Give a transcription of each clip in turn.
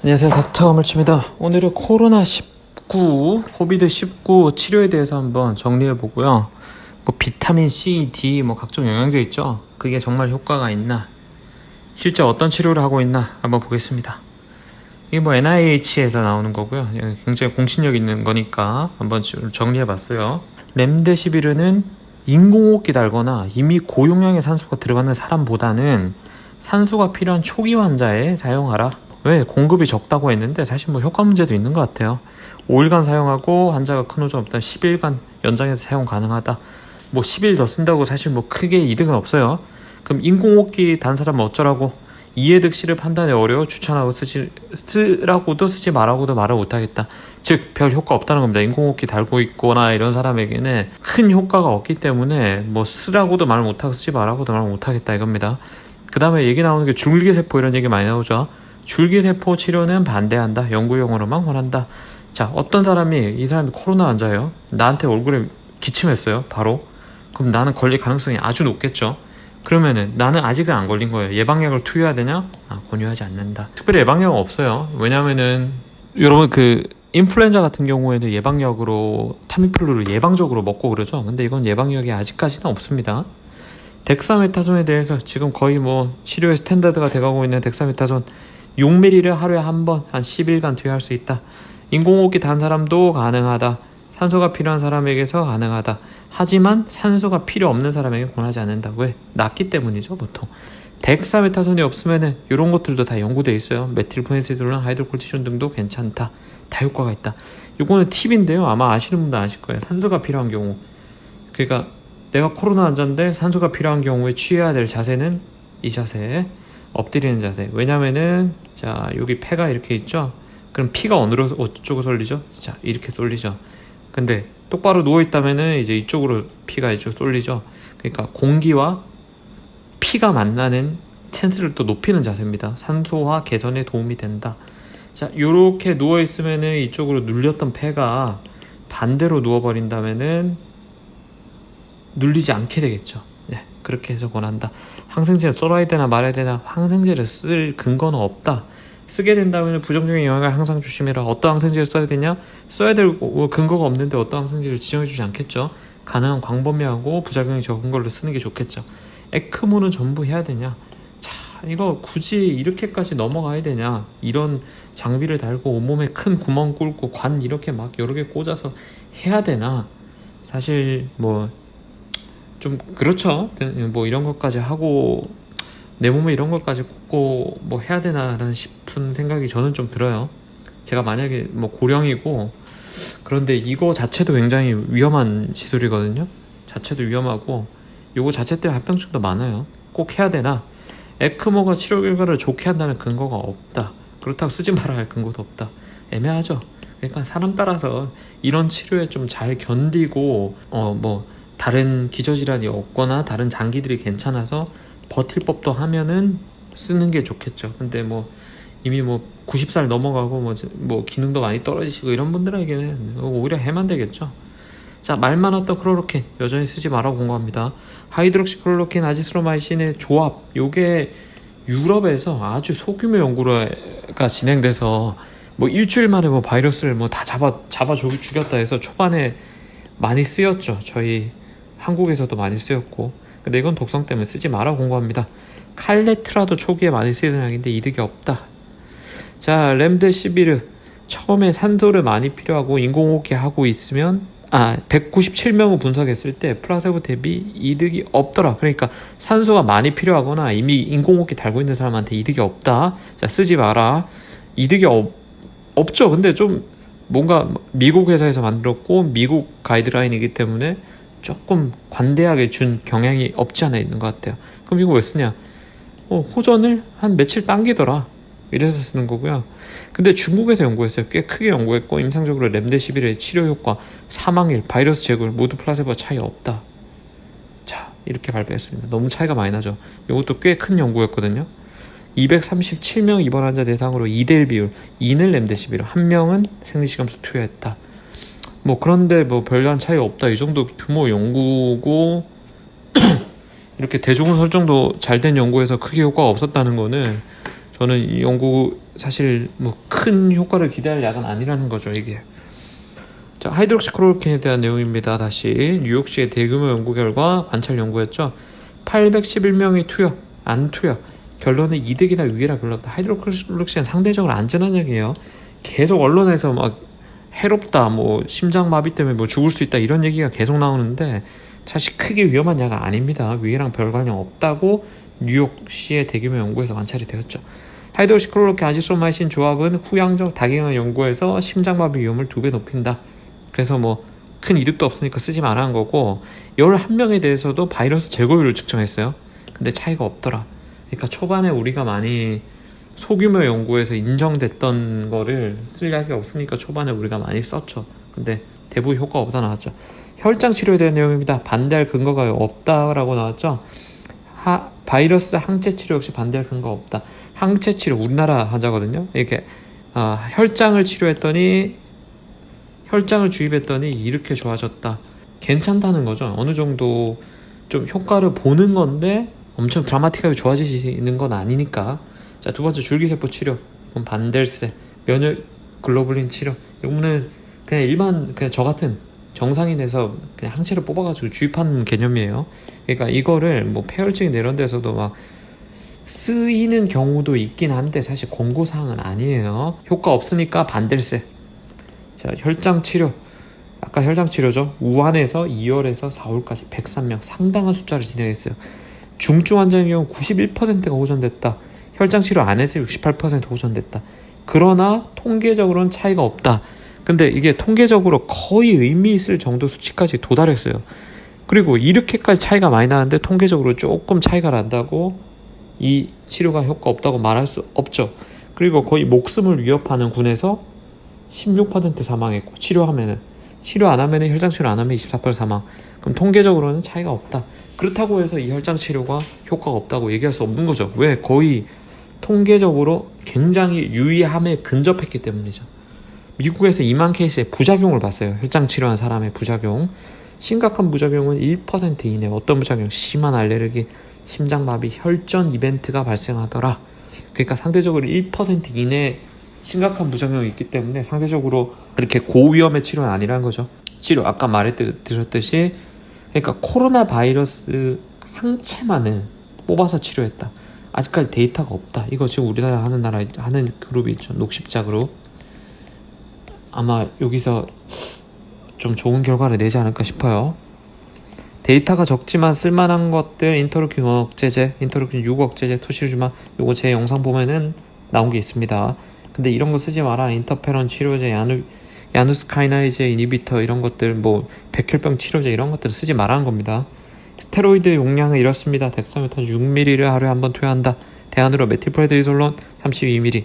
안녕하세요, 닥터 물치입니다. 오늘은 코비드19 치료에 대해서 한번 정리해 보고요. 뭐 비타민 C, D, 뭐 각종 영양제 있죠. 그게 정말 효과가 있나, 실제 어떤 치료를 하고 있나 한번 보겠습니다. 이게 뭐 NIH에서 나오는 거고요. 굉장히 공신력 있는 거니까 한번 정리해 봤어요. 렘데시비르는 인공호흡기 달거나 이미 고용량의 산소가 들어가는 사람보다는 산소가 필요한 초기 환자에 사용하라. 왜? 공급이 적다고 했는데 사실 뭐 효과 문제도 있는 것 같아요. 5일간 사용하고 환자가 큰 호전 없다면 10일간 연장해서 사용 가능하다. 뭐 10일 더 쓴다고 사실 뭐 크게 이득은 없어요. 그럼 인공호흡기 단 사람은 어쩌라고? 이해득실을 판단에 어려워 추천하고 쓰라고도 쓰지 말라고도 말을 못하겠다. 즉 별 효과 없다는 겁니다. 인공호흡기 달고 있거나 이런 사람에게는 큰 효과가 없기 때문에 뭐 쓰라고도 말 못하고 쓰지 말라고도 말 못하겠다 이겁니다. 그 다음에 얘기 나오는 게 줄기세포 이런 얘기 많이 나오죠. 줄기세포 치료는 반대한다. 연구용으로만 권한다. 자, 어떤 사람이, 이 사람이 코로나 환자예요. 나한테 얼굴에 기침했어요. 바로. 그럼 나는 걸릴 가능성이 아주 높겠죠. 그러면은 나는 아직은 안 걸린 거예요. 예방약을 투여해야 되냐? 권유하지 않는다. 특별히 예방약은 없어요. 왜냐면은 여러분 인플루엔자 같은 경우에는 예방약으로 타미플루를 예방적으로 먹고 그러죠. 근데 이건 예방약이 아직까지는 없습니다. 덱사메타손에 대해서 지금 거의 뭐 치료의 스탠다드가 돼가고 있는 덱사메타손 6ml를 하루에 한 번 한 10일간 투여할 수 있다. 인공호흡기 단 사람도 가능하다. 산소가 필요한 사람에게서 가능하다. 하지만 산소가 필요 없는 사람에게 권하지 않는다. 왜? 낫기 때문이죠, 보통. 덱사메타손이 없으면은 이런 것들도 다 연구돼 있어요. 메틸페니실린이나 하이드로콜티존 등도 괜찮다. 다 효과가 있다. 이거는 팁인데요. 아마 아시는 분도 아실 거예요. 산소가 필요한 경우. 그러니까 내가 코로나 환자인데 산소가 필요한 경우에 취해야 될 자세는 이 자세. 엎드리는 자세. 왜냐면은 자, 여기 폐가 이렇게 있죠. 그럼 피가 어쪽으로 쏠리죠? 자, 이렇게 쏠리죠. 근데 똑바로 누워 있다면은 이제 이쪽으로 피가 이쪽 쏠리죠. 그러니까 공기와 피가 만나는 찬스를 또 높이는 자세입니다. 산소화 개선에 도움이 된다. 자, 요렇게 누워 있으면은 이쪽으로 눌렸던 폐가 반대로 누워 버린다면은 눌리지 않게 되겠죠. 네, 그렇게 해서 권한다. 항생제를 써야 되나 말아야 되나, 항생제를 쓸 근거는 없다. 쓰게 된다면 부정적인 영향을 항상 조심해라. 어떤 항생제를 써야 되냐? 써야 될 근거가 없는데 어떤 항생제를 지정해주지 않겠죠. 가능한 광범위하고 부작용이 적은 걸로 쓰는 게 좋겠죠. 에크모는 전부 해야 되냐? 자, 이거 굳이 이렇게까지 넘어가야 되냐? 이런 장비를 달고 온몸에 큰 구멍 뚫고 관 이렇게 막 여러 개 꽂아서 해야 되나? 사실 뭐 좀 그렇죠. 뭐 이런 것까지 하고 내 몸에 이런 것까지 꽂고 뭐 해야 되나라는 싶은 생각이 저는 좀 들어요. 제가 만약에 뭐 고령이고 그런데 이거 자체도 굉장히 위험한 시술이거든요. 자체도 위험하고 이거 자체 때문에 합병증도 많아요. 꼭 해야 되나? 에크모가 치료 결과를 좋게 한다는 근거가 없다. 그렇다고 쓰지 말아야 할 근거도 없다. 애매하죠. 그러니까 사람 따라서 이런 치료에 좀 잘 견디고 뭐 다른 기저질환이 없거나 다른 장기들이 괜찮아서 버틸 법도 하면은 쓰는 게 좋겠죠. 근데 뭐 이미 뭐 90살 넘어가고 뭐 기능도 많이 떨어지시고 이런 분들에게는 오히려 해만 되겠죠. 자, 말 많았던 클로로킨 여전히 쓰지 말라고 공고합니다. 하이드록시클로로킨 아지스로마이신의 조합, 요게 유럽에서 아주 소규모 연구가 진행돼서 뭐 일주일 만에 뭐 바이러스를 뭐 다 잡아 죽였다 해서 초반에 많이 쓰였죠. 저희 한국에서도 많이 쓰였고. 근데 이건 독성 때문에 쓰지 마라 공고합니다. 칼레트라도 초기에 많이 쓰이던 약인데 이득이 없다. 자, 렘데시비르 처음에 산소를 많이 필요하고 인공호흡기 하고 있으면 197명을 분석했을 때 플라세보 대비 이득이 없더라. 그러니까 산소가 많이 필요하거나 이미 인공호흡기 달고 있는 사람한테 이득이 없다. 자, 쓰지 마라. 이득이 없죠. 근데 좀 뭔가 미국 회사에서 만들었고 미국 가이드라인이기 때문에 조금 관대하게 준 경향이 없지 않아 있는 것 같아요. 그럼 이거 왜 쓰냐? 호전을 한 며칠 당기더라. 이래서 쓰는 거고요. 근데 중국에서 연구했어요. 꽤 크게 연구했고 임상적으로 렘데시비르의 치료 효과, 사망률, 바이러스 제거율 모두 플라세보와 차이 없다. 자, 이렇게 발표했습니다. 너무 차이가 많이 나죠. 이것도 꽤 큰 연구였거든요. 237명 입원 환자 대상으로 2대1 비율, 2는 렘데시비르, 1명은 생리식염수 투여했다. 뭐 그런데 뭐 별다른 차이가 없다. 이 정도 규모 연구고 이렇게 대조군 설정도 잘 된 연구에서 크게 효과가 없었다는 거는 저는 이 연구 사실 뭐 큰 효과를 기대할 약은 아니라는 거죠, 이게. 자, 하이드록시클로로킨에 대한 내용입니다. 다시 뉴욕시의 대규모 연구 결과 관찰 연구였죠. 811명이 투여, 안 투여. 결론은 이득이나 위해라 별로 없다. 하이드록시클로로킨은 상대적으로 안전한 약이에요. 계속 언론에서 막 해롭다, 뭐 심장마비 때문에 뭐 죽을 수 있다 이런 얘기가 계속 나오는데 사실 크게 위험한 약은 아닙니다. 위해랑 별 관련 없다고 뉴욕시의 대규모 연구에서 관찰이 되었죠. 하이드록시클로로킨 아지트로마이신 조합은 후양적 다경화 연구에서 심장마비 위험을 2배 높인다. 그래서 뭐 큰 이득도 없으니까 쓰지 말라는 거고 11명에 대해서도 바이러스 제거율을 측정했어요. 근데 차이가 없더라. 그러니까 초반에 우리가 많이 소규모 연구에서 인정됐던 거를 쓸 약이 없으니까 초반에 우리가 많이 썼죠. 근데 대부분 효과가 없다 나왔죠. 혈장 치료에 대한 내용입니다. 반대할 근거가 없다라고 나왔죠. 바이러스 항체 치료 역시 반대할 근거가 없다. 항체 치료 우리나라 환자거든요. 이렇게 혈장을 주입했더니 이렇게 좋아졌다. 괜찮다는 거죠. 어느 정도 좀 효과를 보는 건데 엄청 드라마틱하게 좋아지는 건 아니니까. 자, 두 번째 줄기세포 치료. 이건 반델세, 면역 글로불린 치료. 이거는 그냥 일반 그냥 저 같은 정상인에서 그냥 항체를 뽑아가지고 주입하는 개념이에요. 그러니까 이거를 뭐 폐혈증이나 이런 데서도 막 쓰이는 경우도 있긴 한데 사실 권고사항은 아니에요. 효과 없으니까 반델세. 자, 혈장 치료. 아까 혈장 치료죠. 우한에서 2월에서 4월까지 103명 상당한 숫자를 진행했어요. 중증 환자의 경우 91%가 호전됐다. 혈장 치료 안 해서 68% 호전됐다. 그러나 통계적으로는 차이가 없다. 근데 이게 통계적으로 거의 의미 있을 정도 수치까지 도달했어요. 그리고 이렇게까지 차이가 많이 나는데 통계적으로 조금 차이가 난다고 이 치료가 효과 없다고 말할 수 없죠. 그리고 거의 목숨을 위협하는 군에서 16% 사망했고 치료 안 하면은 혈장 치료 안 하면 24% 사망. 그럼 통계적으로는 차이가 없다. 그렇다고 해서 이 혈장 치료가 효과가 없다고 얘기할 수 없는 거죠. 왜? 거의 통계적으로 굉장히 유의함에 근접했기 때문이죠. 미국에서 2만 케이스의 부작용을 봤어요. 혈장 치료한 사람의 부작용. 심각한 부작용은 1% 이내. 어떤 부작용? 심한 알레르기, 심장마비, 혈전 이벤트가 발생하더라. 그러니까 상대적으로 1% 이내 심각한 부작용이 있기 때문에 상대적으로 이렇게 고위험의 치료는 아니라는 거죠. 치료 아까 말해드렸듯이 그러니까 코로나 바이러스 항체만을 뽑아서 치료했다. 아직까지 데이터가 없다. 이거 지금 우리나라 하는 그룹이 있죠. 녹십자 그룹. 아마 여기서 좀 좋은 결과를 내지 않을까 싶어요. 데이터가 적지만 쓸만한 것들 인터루킨 5 억제제, 인터루킨 6 억제제, 토시리주마. 요거 제 영상 보면은 나온 게 있습니다. 근데 이런 거 쓰지 마라. 인터페론 치료제, 야누스카이나이제 이니비터 이런 것들, 뭐 백혈병 치료제 이런 것들을 쓰지 말라는 겁니다. 스테로이드 용량은 이렇습니다. 덱사메탄 6ml를 하루에 한 번 투여한다. 대안으로 메틸프레드니솔론 32ml,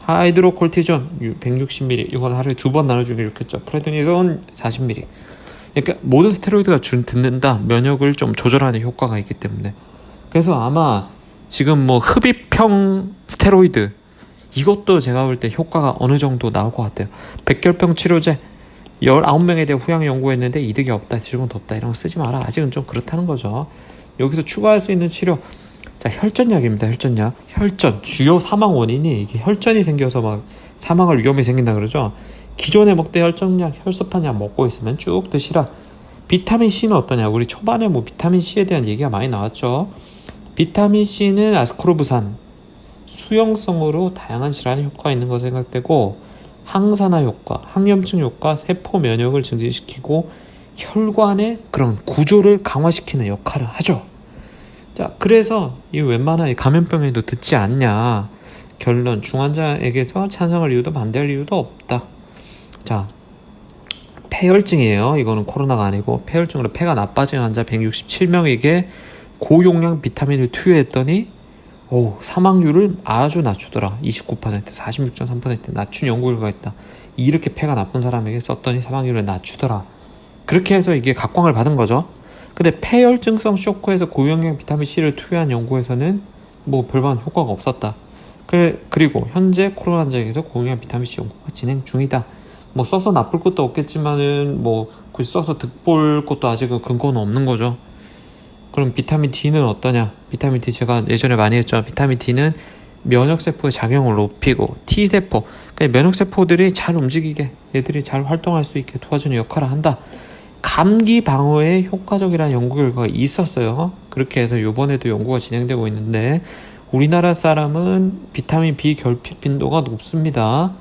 하이드로콜티존 160ml. 이건 하루에 2번 나눠주기로 이렇게 했죠. 프레드니솔 40ml. 그러니까 모든 스테로이드가 듣는다. 면역을 좀 조절하는 효과가 있기 때문에. 그래서 아마 지금 뭐 흡입형 스테로이드 이것도 제가 볼 때 효과가 어느 정도 나올 것 같아요. 백혈병 치료제 19명에 대해 후양 연구했는데 이득이 없다, 지금은 덥다 이런 거 쓰지 마라. 아직은 좀 그렇다는 거죠. 여기서 추가할 수 있는 치료. 자, 혈전약입니다. 혈전약. 혈전 주요 사망 원인이 이게 혈전이 생겨서 막 사망할 위험이 생긴다 그러죠. 기존에 먹던 혈전약, 혈소판약 먹고 있으면 쭉 드시라. 비타민 C는 어떠냐? 우리 초반에 뭐 비타민 C에 대한 얘기가 많이 나왔죠. 비타민 C는 아스코르브산 수용성으로 다양한 질환에 효과가 있는 것으로 생각되고 항산화 효과, 항염증 효과, 세포 면역을 증진시키고 혈관의 그런 구조를 강화시키는 역할을 하죠. 자, 그래서 이 웬만한 감염병에도 듣지 않냐. 결론, 중환자에게서 찬성할 이유도 반대할 이유도 없다. 자, 폐혈증이에요. 이거는 코로나가 아니고 폐혈증으로 폐가 나빠진 환자 167명에게 고용량 비타민을 투여했더니 사망률을 아주 낮추더라. 29%, 46.3% 낮춘 연구 결과가 있다. 이렇게 폐가 나쁜 사람에게 썼더니 사망률을 낮추더라. 그렇게 해서 이게 각광을 받은 거죠. 근데 폐혈증성 쇼크에서 고용량 비타민 C를 투여한 연구에서는 뭐 별반 효과가 없었다. 그리고 현재 코로나 환자에게서 고용량 비타민 C 연구가 진행 중이다. 뭐 써서 나쁠 것도 없겠지만은 뭐 굳이 써서 득볼 것도 아직은 근거는 없는 거죠. 그럼 비타민 D는 어떠냐? 비타민 D 제가 예전에 많이 했죠. 비타민 D는 면역세포의 작용을 높이고 T세포, 그러니까 면역세포들이 잘 움직이게, 얘들이 잘 활동할 수 있게 도와주는 역할을 한다. 감기 방어에 효과적이라는 연구 결과가 있었어요. 그렇게 해서 이번에도 연구가 진행되고 있는데, 우리나라 사람은 비타민 B 결핍 빈도가 높습니다.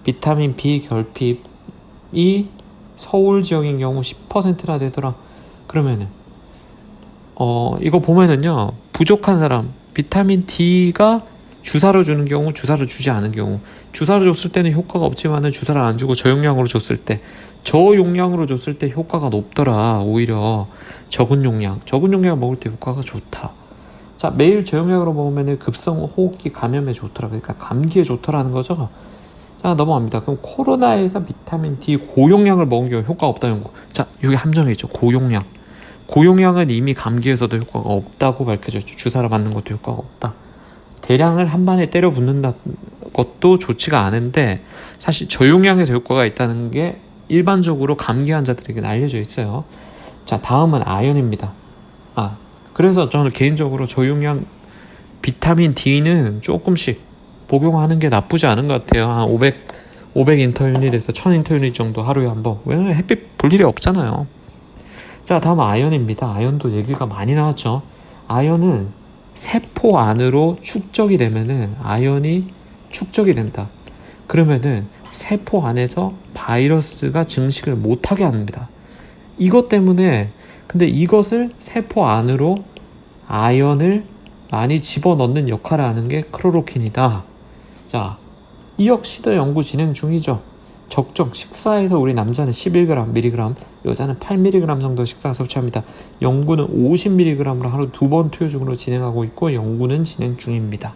비타민 B 결핍이 서울 지역인 경우 10%나 되더라. 그러면은 이거 보면은요, 부족한 사람, 비타민 D가 주사로 주는 경우, 주사로 주지 않은 경우, 주사로 줬을 때는 효과가 없지만은 주사를 안 주고 저용량으로 줬을 때, 저용량으로 줬을 때 효과가 높더라. 오히려 적은 용량 먹을 때 효과가 좋다. 자, 매일 저용량으로 먹으면은 급성 호흡기 감염에 좋더라. 그러니까 감기에 좋더라는 거죠. 자, 넘어갑니다. 그럼 코로나에서 비타민 D 고용량을 먹은 경우 효과 없다 연구. 자, 여기 함정이 있죠. 고용량은 이미 감기에서도 효과가 없다고 밝혀져 있죠. 주사를 맞는 것도 효과가 없다. 대량을 한 번에 때려 붓는다 것도 좋지가 않은데, 사실 저용량에서 효과가 있다는 게 일반적으로 감기 환자들에게 알려져 있어요. 자, 다음은 아연입니다. 그래서 저는 개인적으로 저용량 비타민 D는 조금씩 복용하는 게 나쁘지 않은 것 같아요. 한 500 인터유닛에서 1000 인터유닛 정도 하루에 한 번. 왜냐면 햇빛 볼 일이 없잖아요. 자, 다음 아연입니다. 아연도 얘기가 많이 나왔죠. 아연은 세포 안으로 축적이 되면은, 아연이 축적이 된다. 그러면은 세포 안에서 바이러스가 증식을 못하게 합니다. 이것 때문에, 근데 이것을 세포 안으로 아연을 많이 집어넣는 역할을 하는 게 클로로킨이다. 자, 이 역시도 연구 진행 중이죠. 적정 식사에서 우리 남자는 11g, 여자는 8mg 정도 식사 섭취합니다. 연구는 50mg으로 하루 2번 투여 중으로 진행하고 있고, 연구는 진행 중입니다.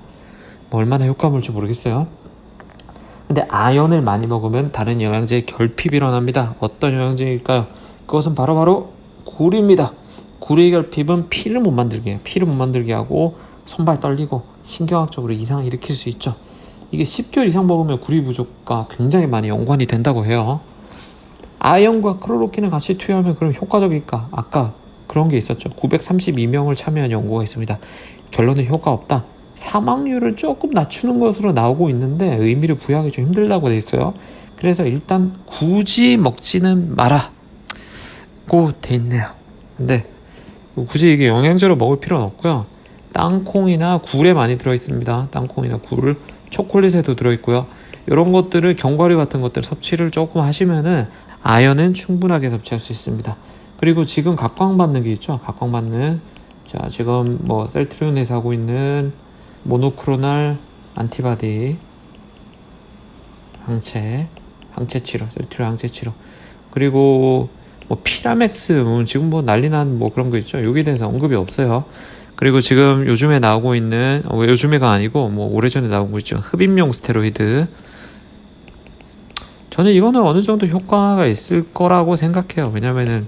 뭐 얼마나 효과가 볼지 모르겠어요. 근데 아연을 많이 먹으면 다른 영양제의 결핍이 일어납니다. 어떤 영양제일까요? 그것은 바로 굴입니다. 굴의 결핍은 피를 못 만들게 하고 손발 떨리고 신경학적으로 이상을 일으킬 수 있죠. 이게 10개월 이상 먹으면 구리 부족과 굉장히 많이 연관이 된다고 해요. 아연과 클로로킨을 같이 투여하면 그럼 효과적일까? 아까 그런 게 있었죠. 932명을 참여한 연구가 있습니다. 결론은 효과 없다. 사망률을 조금 낮추는 것으로 나오고 있는데 의미를 부여하기 좀 힘들다고 돼 있어요. 그래서 일단 굳이 먹지는 마라고 돼 있네요. 근데 굳이 이게 영양제로 먹을 필요는 없고요. 땅콩이나 굴에 많이 들어있습니다. 땅콩이나 굴, 초콜릿에도 들어있고요. 이런 것들을, 견과류 같은 것들 섭취를 조금 하시면은 아연은 충분하게 섭취할 수 있습니다. 그리고 지금 각광받는 게 있죠. 각광받는, 자, 지금 뭐 셀트리온에서 하고 있는 모노크로날 안티바디 항체 치료, 셀트리온 항체 치료, 그리고 뭐 피라맥스, 지금 뭐 난리난 뭐 그런 거 있죠. 여기에 대해서 언급이 없어요. 그리고 지금 요즘에 나오고 있는, 요즘에가 아니고 뭐 오래전에 나온 거 있죠. 흡입용 스테로이드. 저는 이거는 어느 정도 효과가 있을 거라고 생각해요. 왜냐면은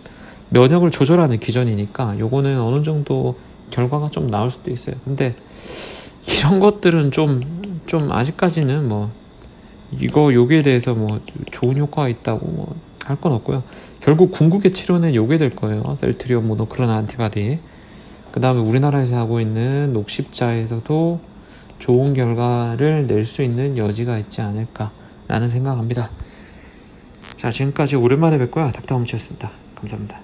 면역을 조절하는 기전이니까 요거는 어느 정도 결과가 좀 나올 수도 있어요. 근데 이런 것들은 좀 아직까지는 뭐 여기에 대해서 뭐 좋은 효과가 있다고 뭐 할 건 없고요. 결국 궁극의 치료는 요게 될 거예요. 셀트리온 모노크로날 안티바디. 그 다음에 우리나라에서 하고 있는 녹십자에서도 좋은 결과를 낼 수 있는 여지가 있지 않을까라는 생각합니다. 자, 지금까지 오랜만에 뵙고요. 닥터홈치였습니다. 감사합니다.